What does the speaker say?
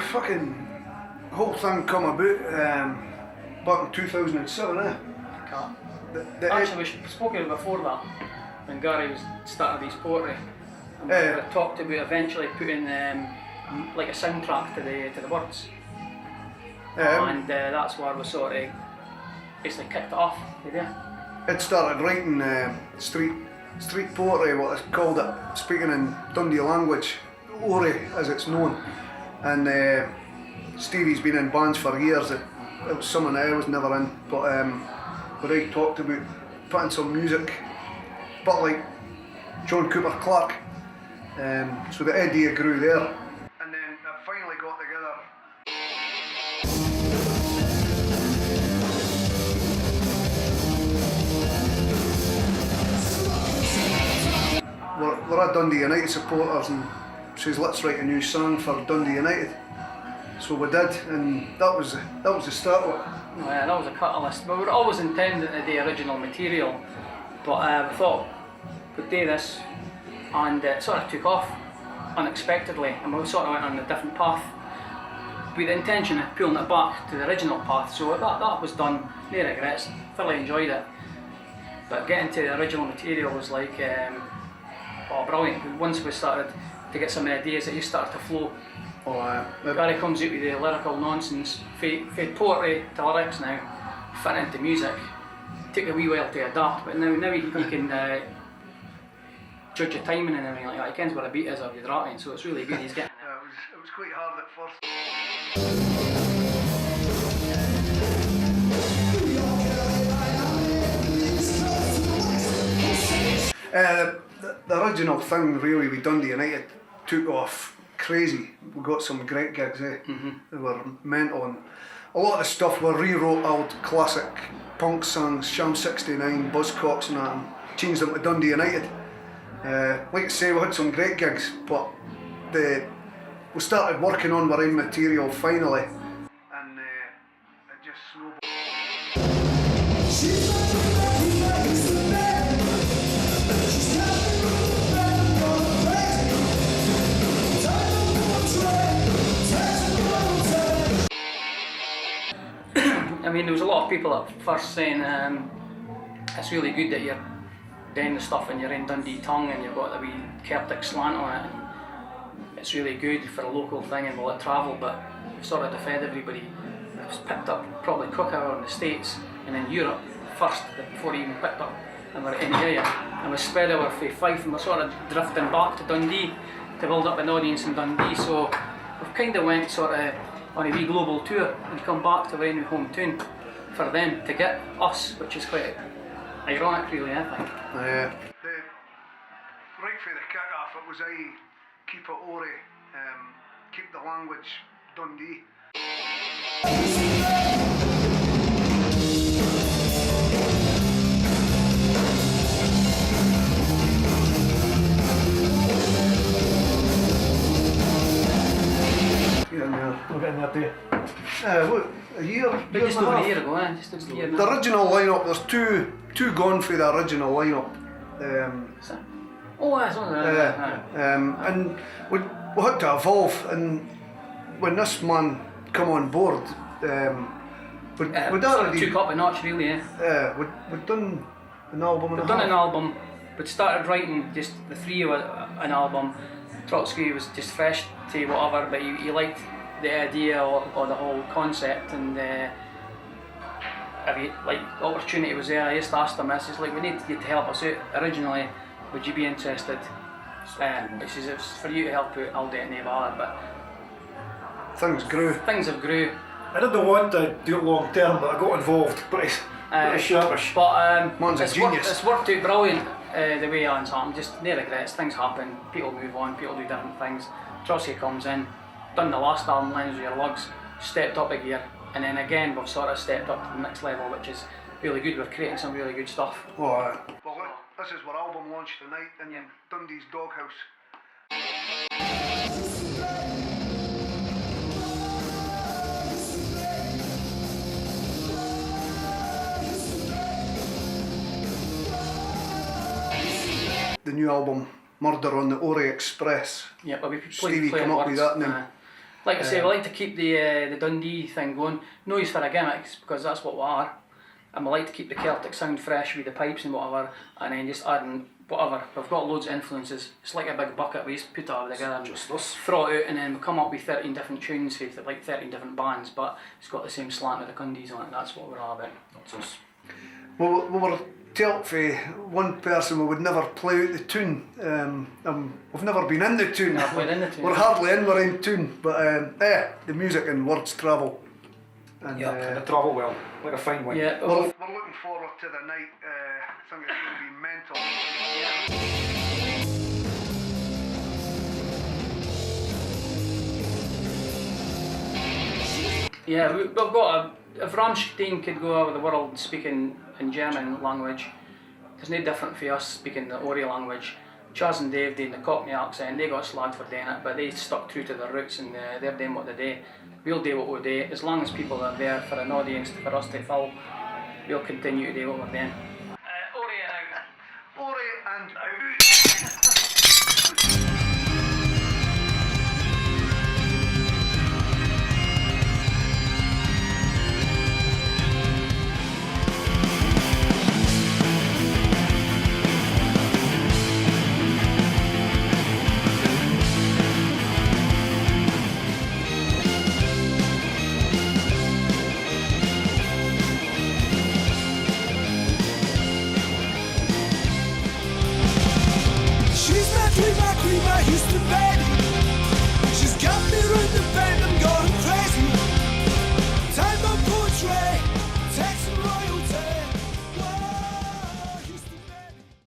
fucking whole thing come about back in 2007, eh? Actually, we spoke about it before that, when Gary was starting his poetry. And we talked about eventually putting like a soundtrack to the words. And that's where we sort of basically kicked it off. It started writing street poetry, what it's called it, speaking in Dundee language, Oary as it's known. And Stevie's been in bands for years. It was something I was never in, but I talked about putting some music, but like John Cooper Clarke. So the idea grew there, and then it finally got together. We're Dundee United supporters, and says let's write a new song for Dundee United. So we did, and that was the start of it. Yeah, that was a catalyst. But we were always intending to do original material, but we thought we'd do this, and it sort of took off unexpectedly, and we sort of went on a different path with the intention of pulling it back to the original path. So that was done, no regrets, thoroughly enjoyed it. But getting to the original material was like, brilliant. Once we started to get some ideas, it just started to flow. Gary comes out with the lyrical nonsense, fade poetry to lyrics now, fit into music. Took a wee while to adapt, but now you can judge your timing and everything like that. He kens where a beat is of your rapping, so it's really good. He's getting it was quite hard at first. The original thing really with Dundee United took off crazy. We got some great gigs, eh? They were mental, and a lot of the stuff we rewrote old classic punk songs, Sham 69, Buzzcocks and that, and changed them to Dundee United. Like I say, we had some great gigs, but we started working on our own material finally, and it just snowballed. I mean, there was a lot of people at first saying it's really good that you're doing the stuff in your own Dundee tongue and you've got a wee Celtic slant on it. It's really good for a local thing and will it travel, but we sort of defend everybody. It was picked up probably quicker in the States and in Europe first before it even picked up in our area. And we spread over for Fife, and we're sort of drifting back to Dundee to build up an audience in Dundee. So we've kind of went sort of on a wee global tour and come back to our new home tune for them to get us, which is quite ironic really, I think. Right for the kick-off it was keep it Oary, keep the language Dundee. We're getting there too. What, a year? Just over a year ago, eh? Just a year now. The original lineup, there's two gone for the original lineup. That's one of them. And we had to evolve, and when this man come on board, we'd already took up a notch really, eh? We'd done an album. We'd done an album, we'd started writing just the three of an album. Trotsky was just fresh to whatever, but he liked the idea or the whole concept, and the opportunity was there. I just asked him, I says, like, we need you to help us out originally, would you be interested? He says, if it's for you to help out, I'll do it, no bother. But things have grew. I didn't want to do it long term, but I got involved pretty sharpish. But man's a genius. It's worked out brilliant. The way it's happened, just no regrets, things happen, people move on, people do different things. Trotsky comes in, done the last album, Lines with Your Lugs, stepped up a gear, and then again we've sort of stepped up to the next level, which is really good. We're creating some really good stuff. Well, this is our album launch tonight in Dundee's Doghouse. The new album, Murder on the Oary Express. Yeah, but we Stevie came up with that name. Like I say, we like to keep the Dundee thing going. No use for a gimmicks, because that's what we are. And we like to keep the Celtic sound fresh with the pipes and whatever, and then just adding whatever. We've got loads of influences. It's like a big bucket. We just put it all together and Just us. throw it out, and then we come up with 13 different tunes for like 13 different bands, but it's got the same slant of the Cundeez on it. That's what we're all about. That's us. Well, we were told for one person we would never play out the tune. We've never been in the tune. We're in the tune. We're hardly in, we're in tune. But the music and words travel. And, Yeah, and they travel well, like a fine wine. Yeah. we're looking forward to the night. I think it's going to be mental. Yeah, we've got if Rammstein could go over the world speaking in German language, it's no different for us speaking the Oary language. Chaz and Dave doing the Cockney accent, they got slagged for doing it, but they stuck true to their roots and they're doing what they do. We'll do what we do. As long as people are there for an audience for us to fill, we'll continue to do what we're doing. Oary and out. Oary and out. She's my dream, my queen, my Houston baby.